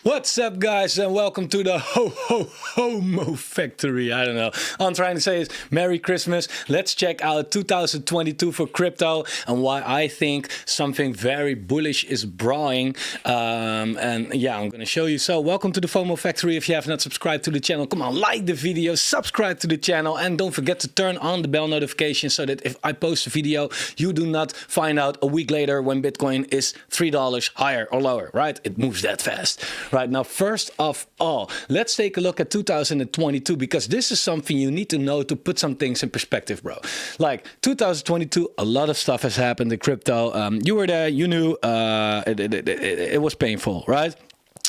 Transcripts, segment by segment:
What's up, guys, and welcome to the Fomo Factory. I don't know. All I'm trying to say is Merry Christmas. Let's check out 2022 for crypto and why I think something very bullish is brewing. And yeah, I'm going to show you. So welcome to the Fomo Factory. If you have not subscribed to the channel, come on, like the video, subscribe to the channel, and don't forget to turn on the bell notification so that if I post a video, you do not find out a week later when Bitcoin is $3 higher or lower, right? It moves that fast. Right now, first of all, let's take a look at 2022, because this is something you need to know to put some things in perspective, bro. Like 2022, a lot of stuff has happened in crypto. You were there, you knew it was painful, right?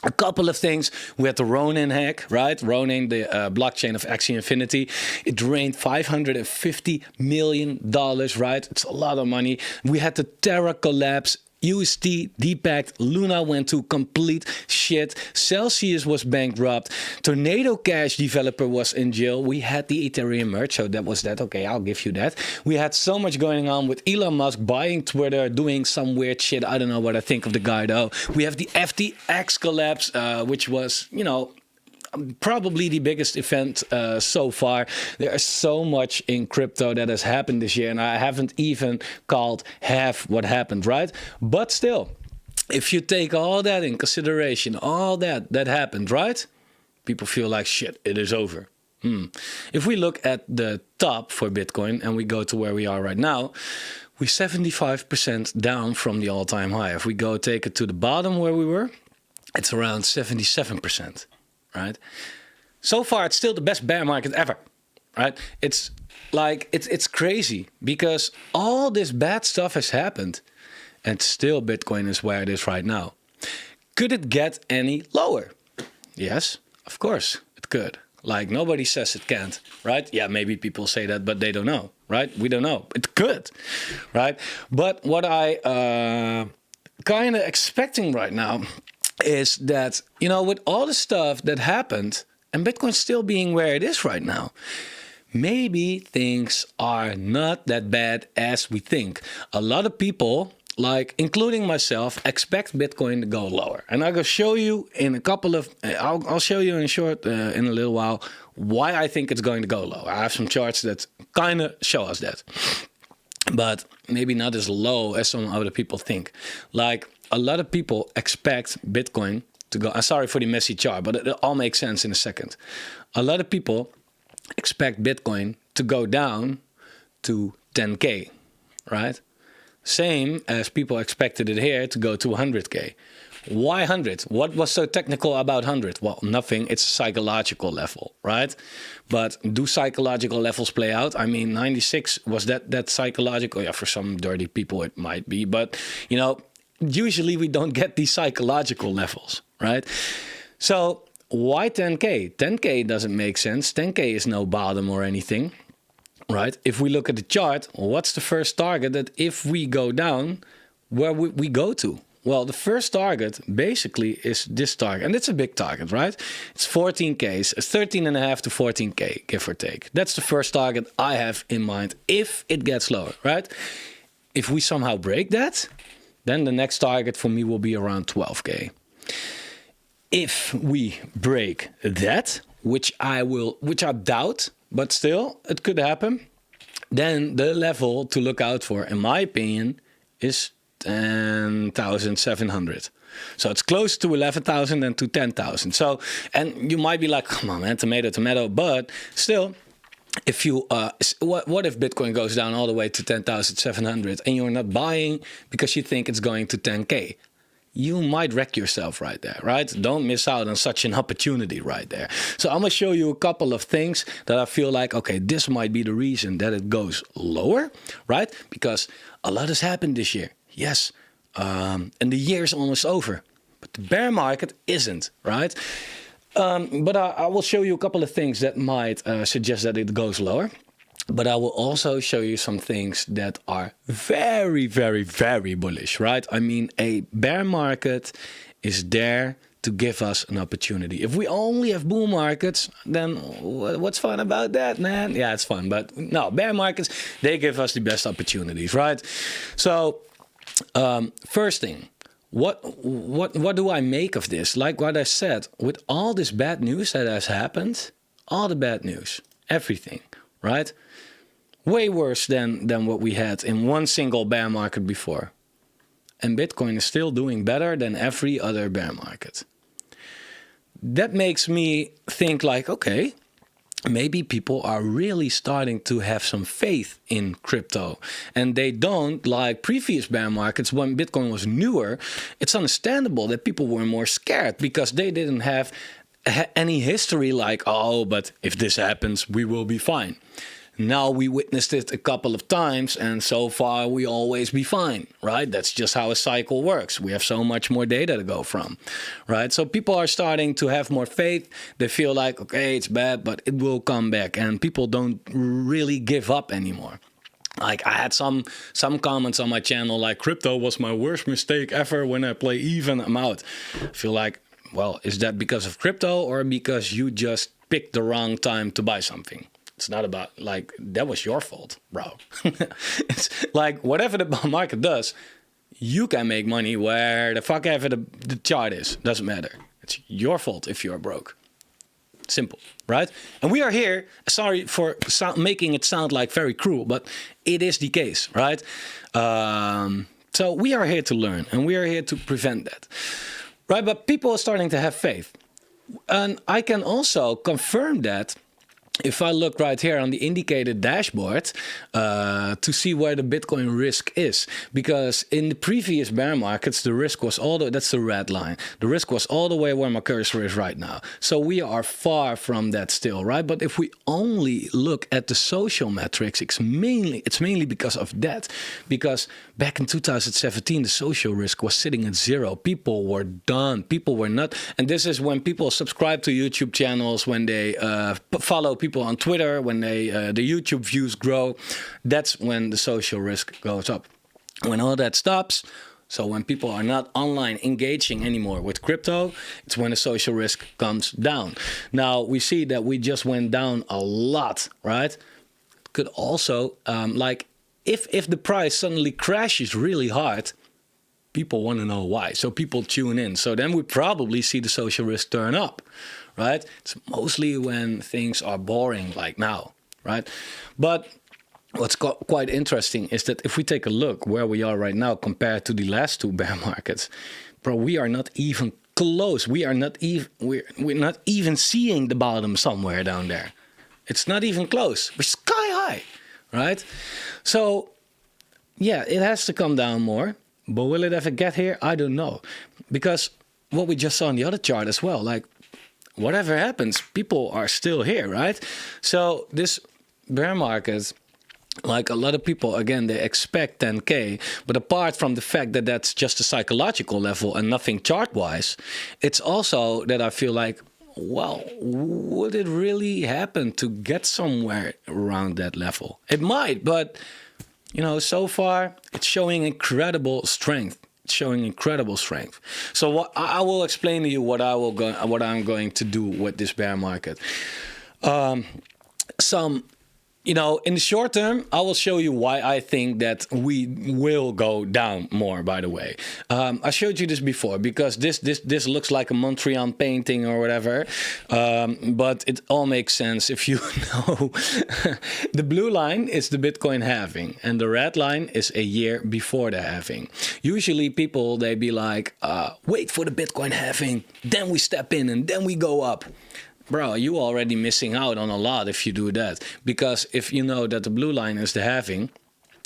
A couple of things. We had the Ronin hack, right? Ronin, the blockchain of Axie Infinity. It drained $550 million, right? It's a lot of money. We had the Terra collapse. UST depacked, Luna went to complete shit, Celsius was bankrupt, Tornado Cash developer was in jail, we had the Ethereum merge, so that was that, okay, I'll give you that. We had so much going on with Elon Musk buying Twitter, doing some weird shit, I don't know what I think of the guy though. We have the FTX collapse, which was, you know, probably the biggest event so far. There is so much in crypto that has happened this year, and I haven't even called half what happened, right? But still, if you take all that in consideration, all that happened, right? People feel like shit, it is over. If we look at the top for Bitcoin and we go to where we are right now, we're 75% down from the all-time high. If we go take it to the bottom where we were, it's around 77%. Right? So far, it's still the best bear market ever, right? It's like, it's crazy because all this bad stuff has happened and still Bitcoin is where it is right now. Could it get any lower? Yes, of course it could. Like nobody says it can't, right? Yeah, maybe people say that, but they don't know, right? We don't know. It could, right? But what I kind of expecting right now is that, you know, with all the stuff that happened and Bitcoin still being where it is right now, maybe things are not that bad as we think. A lot of people, like including myself, expect Bitcoin to go lower. And I'm going to show you in a couple of, I'll show you in short, in a little while, why I think it's going to go lower. I have some charts that kind of show us that, but maybe not as low as some other people think. Like, a lot of people expect Bitcoin to go. I'm sorry for the messy chart, but it all makes sense in a second. A lot of people expect Bitcoin to go down to 10K, right? Same as people expected it here to go to 100K. Why 100? What was so technical about 100? Well, nothing. It's a psychological level, right? But do psychological levels play out? I mean, 96 was that psychological? Yeah, for some dirty people it might be, but you know, usually we don't get these psychological levels, right? So why 10K? 10K doesn't make sense. 10K is no bottom or anything, right? If we look at the chart, what's the first target that if we go down, where would we go to? Well, the first target basically is this target, and it's a big target, right? It's 14K, it's 13.5 to 14K, give or take. That's the first target I have in mind if it gets lower, right? If we somehow break that, then the next target for me will be around 12K. If we break that, which I doubt, but still it could happen, then the level to look out for, in my opinion, is 10,700. So it's close to 11,000 and to 10,000. So, and you might be like, come on, man, tomato, tomato, but still, if you what if Bitcoin goes down all the way to 10,700 and you're not buying because you think it's going to 10K? You might wreck yourself right there, right? Don't miss out on such an opportunity right there. So I'm gonna show you a couple of things that I feel like, okay, this might be the reason that it goes lower, right? Because a lot has happened this year, yes, and the year is almost over, but the bear market isn't, right? But I will show you a couple of things that might suggest that it goes lower. But I will also show you some things that are very, very, very bullish, right? I mean, a bear market is there to give us an opportunity. If we only have bull markets, then what's fun about that, man? Yeah, it's fun. But no, bear markets, they give us the best opportunities, right? So first thing, what do I make of this? Like what I said, with all this bad news that has happened, all the bad news, everything, right? Way worse than what we had in one single bear market before. And Bitcoin is still doing better than every other bear market. That makes me think like, okay, maybe people are really starting to have some faith in crypto, and they don't, like previous bear markets when Bitcoin was newer. It's understandable that people were more scared because they didn't have any history like, oh, but if this happens, we will be fine. Now we witnessed it a couple of times, and so far we always be fine, right? That's just how a cycle works. We have so much more data to go from, right? So people are starting to have more faith. They feel like, okay, it's bad, but it will come back, and people don't really give up anymore. Like I had some comments on my channel like, crypto was my worst mistake ever. When I play even, I'm out. I feel like, well, is that because of crypto or because you just picked the wrong time to buy something? It's not about, like, that was your fault, bro. It's like, whatever the market does, you can make money where the fuck ever the chart is. Doesn't matter. It's your fault if you're broke. Simple, right? And we are here, sorry for making it sound like very cruel, but it is the case, right? So we are here to learn, and we are here to prevent that, right? But people are starting to have faith. And I can also confirm that if I look right here on the indicated dashboard to see where the Bitcoin risk is, because in the previous bear markets, the risk was that's the red line. The risk was all the way where my cursor is right now. So we are far from that still, right? But if we only look at the social metrics, it's mainly because of that. Because back in 2017, the social risk was sitting at 0. People were done. People were not. And this is when people subscribe to YouTube channels, when they follow people on Twitter, when they the YouTube views grow. That's when the social risk goes up. When all that stops, so when people are not online engaging anymore with crypto, it's when the social risk comes down. Now we see that we just went down a lot, right? Could also like if the price suddenly crashes really hard, people want to know why. So people tune in. So then we probably see the social risk turn up, right? It's mostly when things are boring like now, right? But what's quite interesting is that if we take a look where we are right now compared to the last two bear markets, bro, we are not even close. We're not even seeing the bottom somewhere down there. It's not even close. We're sky high, right? So yeah, it has to come down more. But will it ever get here? I don't know. Because what we just saw on the other chart as well, like whatever happens, people are still here, right? So this bear market, like a lot of people, again, they expect 10K. But apart from the fact that that's just a psychological level and nothing chart-wise, it's also that I feel like, well, would it really happen to get somewhere around that level? It might, but you know, so far it's showing incredible strength. It's showing incredible strength. So what I will explain to you what I'm going to do with this bear market. You know, in the short term, I will show you why I think that we will go down more, by the way. I showed you this before because this looks like a Montreal painting or whatever. But it all makes sense if you know. The blue line is the Bitcoin halving and the red line is a year before the halving. Usually people, they be like, wait for the Bitcoin halving, then we step in and then we go up. Bro, you already missing out on a lot if you do that. Because if you know that the blue line is the halving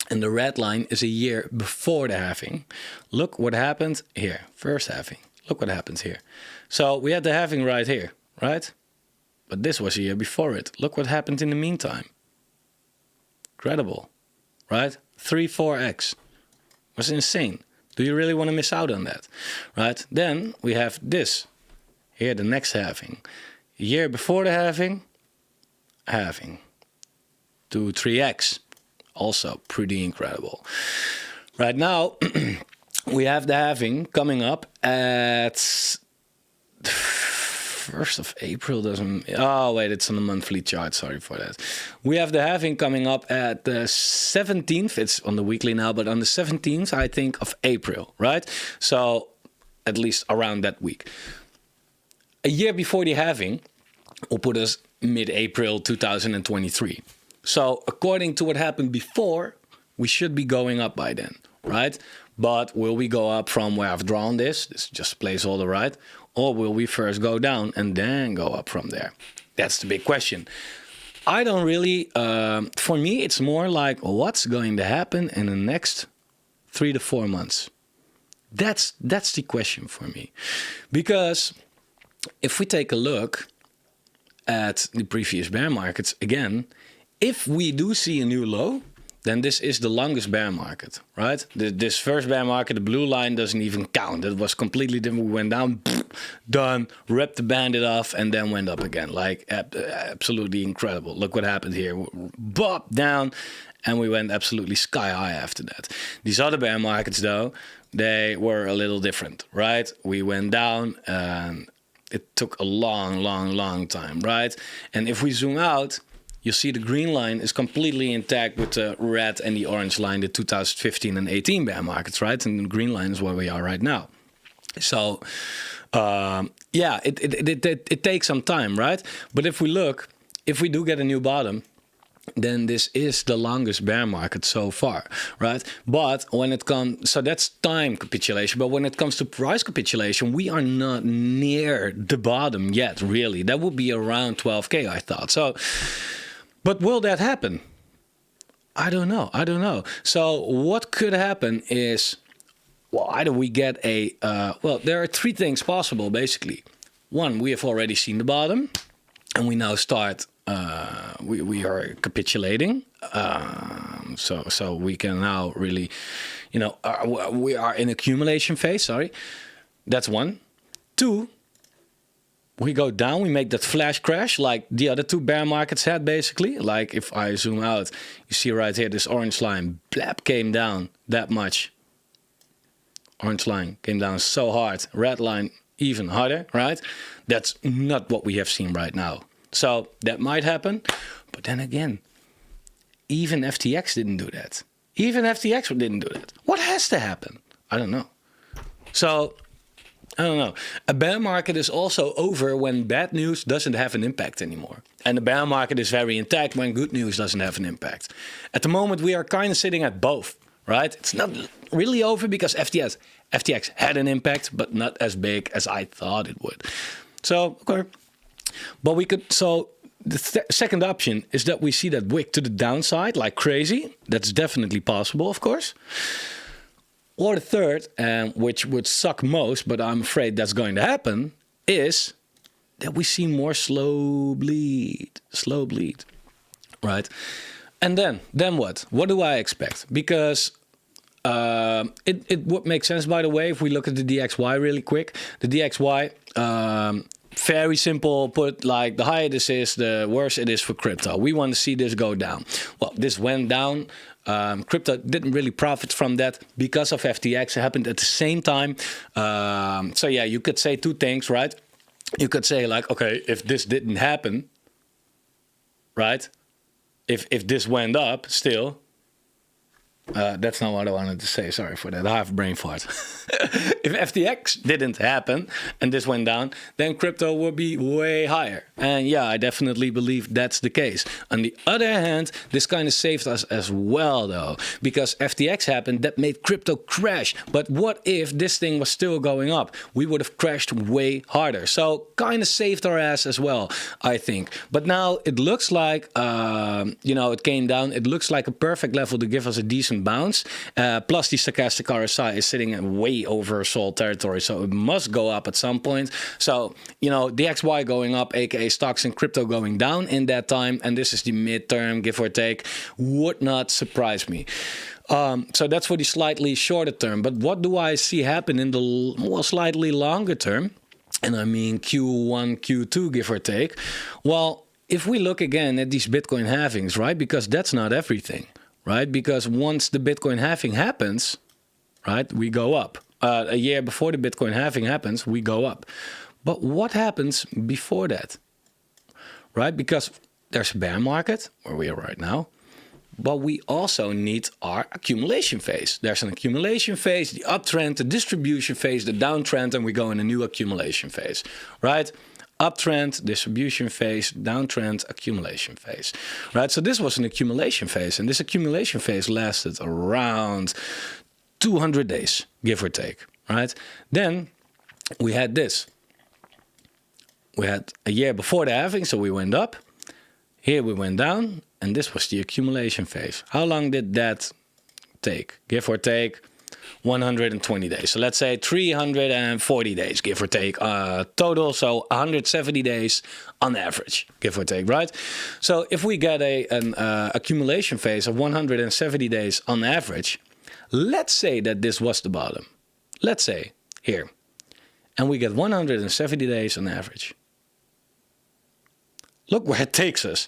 and the red line is a year before the halving, look what happened here. First halving. Look what happens here. So we had the halving right here, right? But this was a year before it. Look what happened in the meantime. Incredible, right? 3-4x. Was insane. Do you really want to miss out on that, right? Then we have this. Here, the next halving. Year before the halving, 2-3x, also pretty incredible. Right now, we have the halving coming up at 1st of April. Oh wait, it's on the monthly chart. Sorry for that. We have the halving coming up at the 17th. It's on the weekly now, but on the 17th, I think, of April, right? So at least around that week. A year before the halving will put us mid-April 2023. So according to what happened before, we should be going up by then, right? But will we go up from where I've drawn this? This is just a placeholder, right? Or will we first go down and then go up from there? That's the big question. I don't really, for me, it's more like what's going to happen in the next 3 to 4 months. That's the question for me. Because if we take a look at the previous bear markets, again, if we do see a new low, then this is the longest bear market, right? This first bear market, the blue line doesn't even count. It was completely different. We went down, done, ripped the bandit off, and then went up again. Like, absolutely incredible. Look what happened here. Bop, down, and we went absolutely sky high after that. These other bear markets, though, they were a little different, right? We went down, and it took a long time, right? And if we zoom out, you see the green line is completely intact with the red and the orange line, the 2015 and 18 bear markets, right? And the green line is where we are right now. So, yeah, it takes some time, right? But if we look, if we do get a new bottom, then this is the longest bear market so far, right? But when it comes, so that's time capitulation. But when it comes to price capitulation, we are not near the bottom yet, really. That would be around 12K, I thought. So, but will that happen? I don't know. So what could happen is, well, either we get a, well, there are 3 things possible, basically. One, we have already seen the bottom, and we now start, we are capitulating. So we can now really, you know, we are in accumulation phase, sorry. That's 1. 2, we go down, we make that flash crash like the other 2 bear markets had, basically. Like if I zoom out, you see right here, this orange line, blap, came down that much. Orange line came down so hard. Red line even harder, right? That's not what we have seen right now. So that might happen. But then again, even FTX didn't do that. Even FTX didn't do that. What has to happen? I don't know. So I don't know. A bear market is also over when bad news doesn't have an impact anymore. And the bear market is very intact when good news doesn't have an impact. At the moment, we are kind of sitting at both, right? It's not really over because FTX had an impact, but not as big as I thought it would. So, okay. But we could, so the second option is that we see that wick to the downside like crazy. That's definitely possible, of course. Or the third, which would suck most, but I'm afraid that's going to happen, is that we see more slow bleed, right? And then what? What do I expect? Because it would make sense, by the way, if we look at the DXY really quick. The DXY, very simple put, like the higher this is, the worse it is for crypto. We want to see this go down. Well, this went down. Crypto didn't really profit from that because of FTX. It happened at the same time. So yeah, you could say 2 things, right? You could say like, okay, if this didn't happen, right? If this went up still, that's not what I wanted to say. Sorry for that. I have a brain fart. If FTX didn't happen and this went down, then crypto would be way higher. And yeah, I definitely believe that's the case. On the other hand, this kind of saved us as well, though, because FTX happened, that made crypto crash. But what if this thing was still going up? We would have crashed way harder. So kind of saved our ass as well, I think. But now it looks like, you know, it came down. It looks like a perfect level to give us a decent bounce. Plus the stochastic RSI is sitting at way oversold territory, so it must go up at some point. So, you know, DXY going up, aka stocks and crypto going down in that time, and this is the midterm, give or take, would not surprise me. So that's for the slightly shorter term. But what do I see happen in the more slightly longer term? And I mean Q1, Q2, give or take. Well, if we look again at these Bitcoin halvings, right? Because that's not everything, right? Because once the Bitcoin halving happens, right, we go up. A year before the Bitcoin halving happens, we go up. But what happens before that, right? Because there's a bear market, where we are right now. but we also need our accumulation phase. There's an accumulation phase, the uptrend, the distribution phase, the downtrend, and we go in a new accumulation phase, right? Uptrend, distribution phase, downtrend, accumulation phase, right? So this was an accumulation phase, and this accumulation phase lasted around 200 days, give or take, right? Then we had this. We had a year before the halving, so we went up. Here we went down, and this was the accumulation phase. How long did that take? Give or take 120 days. So let's say 340 days, give or take, total. So 170 days on average, give or take, right? So if we get an accumulation phase of 170 days on average, let's say that this was the bottom. Let's say here. And we get 170 days on average. Look where it takes us.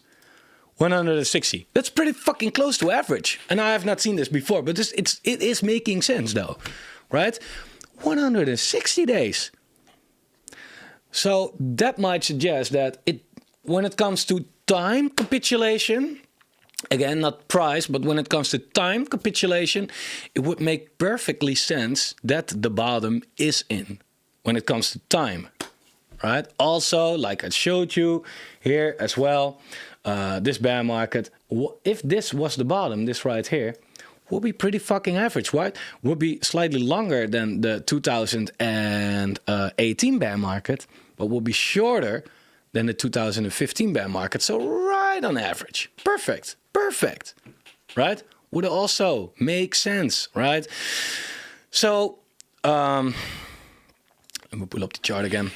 160. That's pretty fucking close to average. And I have not seen this before, but it is making sense though, right? 160 days. So that might suggest that when it comes to time capitulation, again, not price, but when it comes to time capitulation, it would make perfectly sense that the bottom is in when it comes to time. Right? Also, like I showed you here as well, this bear market, if this was the bottom, this right here, would be pretty fucking average, right? Would be slightly longer than the 2018 bear market, but will be shorter than the 2015 bear market. So right on average. Perfect. Perfect. Right? Would also make sense, right? So, let me pull up the chart again.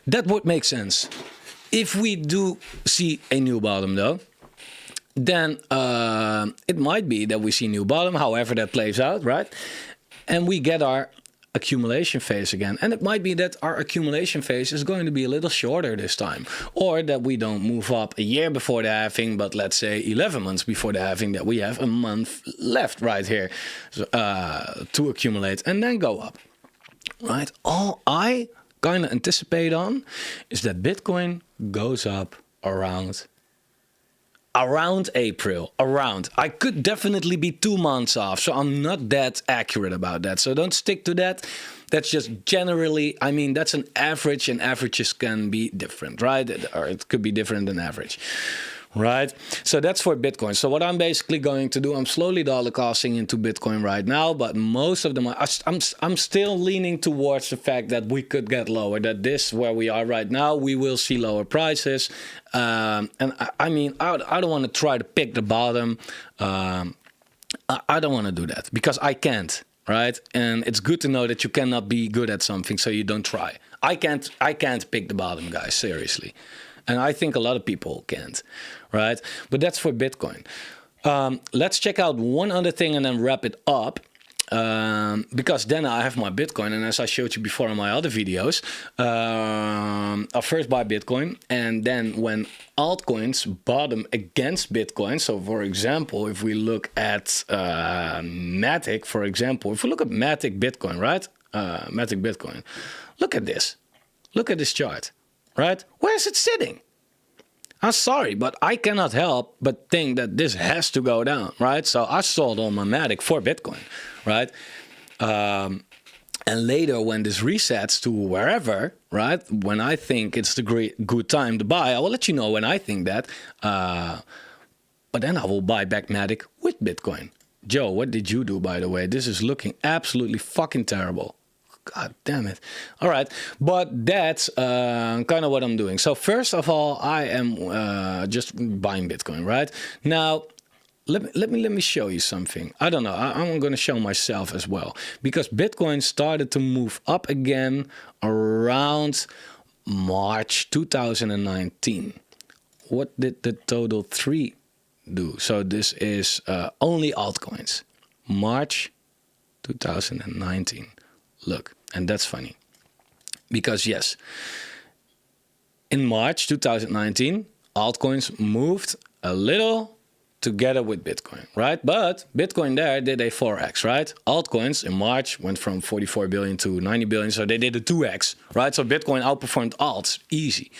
That would make sense. If we do see a new bottom though, then it might be that we see new bottom, however that plays out, right? And we get our accumulation phase again. And it might be that our accumulation phase is going to be a little shorter this time. Or that we don't move up a year before the halving, but let's say 11 months before the halving, that we have a month left right here to accumulate and then go up, right? All I kind of anticipate on is that Bitcoin goes up around April, I could definitely be 2 months off, so I'm not that accurate about that. So don't stick to that. That's just generally, I mean, that's an average, and averages can be different, right? Or it could be different than average. Right? So that's for Bitcoin. So what I'm basically going to do, I'm slowly dollar costing into Bitcoin right now, but most of them, I'm still leaning towards the fact that we could get lower, that this, where we are right now, we will see lower prices. And I mean, I don't want to try to pick the bottom. I don't want to do that because I can't, right? And it's good to know that you cannot be good at something, so you don't try. I can't pick the bottom, guys, seriously. And I think a lot of people can't, right? But that's for Bitcoin. Let's check out one other thing and then wrap it up. Because then I have my Bitcoin. And as I showed you before in my other videos, I'll first buy Bitcoin. And then when altcoins bottom against Bitcoin, so for example, if we look at Matic, for example, if we look at Matic Bitcoin, right? Matic Bitcoin, look at this. Look at this chart. Right? Where is it sitting? I'm sorry, but I cannot help but think that this has to go down, right? So I sold all my Matic for Bitcoin, right? And later when this resets to wherever, right? When I think it's the good time to buy, I will let you know when I think that. But then I will buy back Matic with Bitcoin. Joe, what did you do, by the way? This is looking absolutely fucking terrible. God damn it. All right. But that's kind of what I'm doing. So first of all, I am just buying Bitcoin, right? Now, let me show you something. I don't know. I'm going to show myself as well. Because Bitcoin started to move up again around March 2019. What did the total 3 do? So this is only altcoins. March 2019. Look, and that's funny. Because yes, in March 2019, altcoins moved a little together with Bitcoin, right? But Bitcoin there did a 4x, right? Altcoins in March went from 44 billion to 90 billion, so they did a 2x, right? So Bitcoin outperformed alts, easy,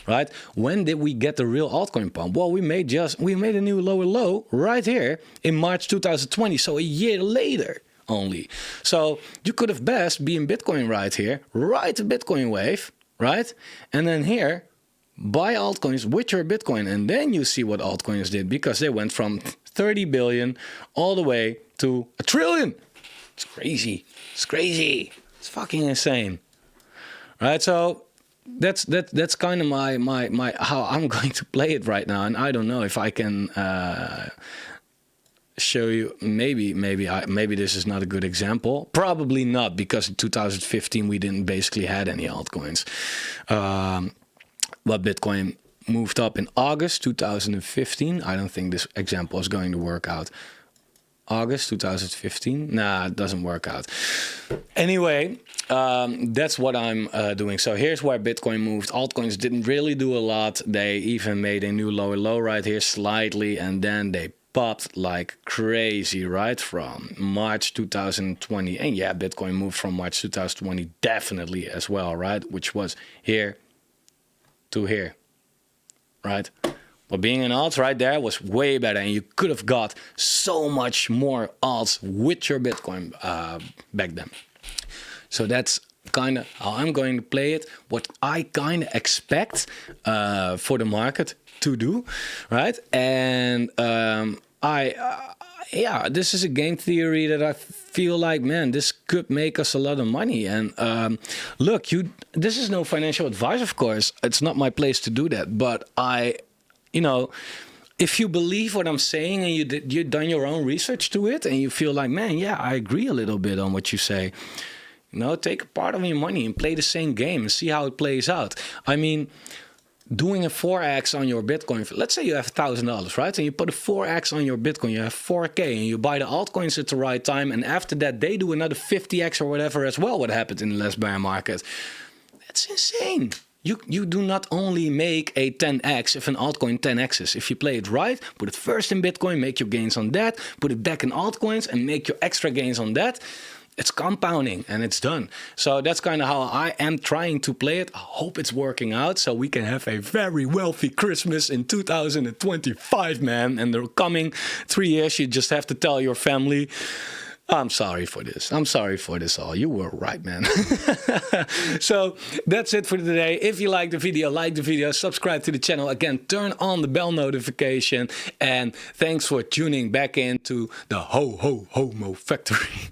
right? When did we get the real altcoin pump? Well, we made a new lower low right here in March 2020, so a year later only. So you could have best be in Bitcoin right here, ride the Bitcoin wave, right? And then here, buy altcoins with your Bitcoin, and then you see what altcoins did, because they went from 30 billion all the way to a trillion. It's crazy. It's crazy. It's fucking insane. Right? So that's kind of my how I'm going to play it right now, and I don't know if I can show you. Maybe this is not a good example. Probably not, because in 2015 we didn't basically had any altcoins. But Bitcoin moved up in August 2015. I don't think this example is going to work out. August 2015? Nah, it doesn't work out. Anyway, that's what I'm doing. So here's where Bitcoin moved. Altcoins didn't really do a lot. They even made a new lower low right here slightly, and then they popped like crazy, right, from March 2020. And yeah, Bitcoin moved from March 2020 definitely as well, right, which was here to here, right? But being an alt right there was way better, and you could have got so much more alts with your Bitcoin back then. So that's kind of how I'm going to play it, what I kind of expect for the market to do, right? And yeah, this is a game theory that I feel like, man, this could make us a lot of money. And look, this is no financial advice, of course. It's not my place to do that. But you know, if you believe what I'm saying and you've done your own research to it, and you feel like, man, yeah, I agree a little bit on what you say, you know, take a part of your money and play the same game and see how it plays out. I mean, doing a 4x on your Bitcoin, let's say you have $1,000, right? And you put a 4x on your Bitcoin, you have 4K, and you buy the altcoins at the right time, and after that they do another 50x or whatever as well, what happened in the last bear market. That's insane. You do not only make a 10x if an altcoin 10x's. If you play it right, put it first in Bitcoin, make your gains on that, put it back in altcoins and make your extra gains on that. It's compounding and it's done. So that's kind of how I am trying to play it. I hope it's working out so we can have a very wealthy Christmas in 2025, man. And the coming 3 years, you just have to tell your family, I'm sorry for this. I'm sorry for this all. You were right, man. So that's it for today. If you like the video, subscribe to the channel. Again, turn on the bell notification. And thanks for tuning back into the Fomo Factory.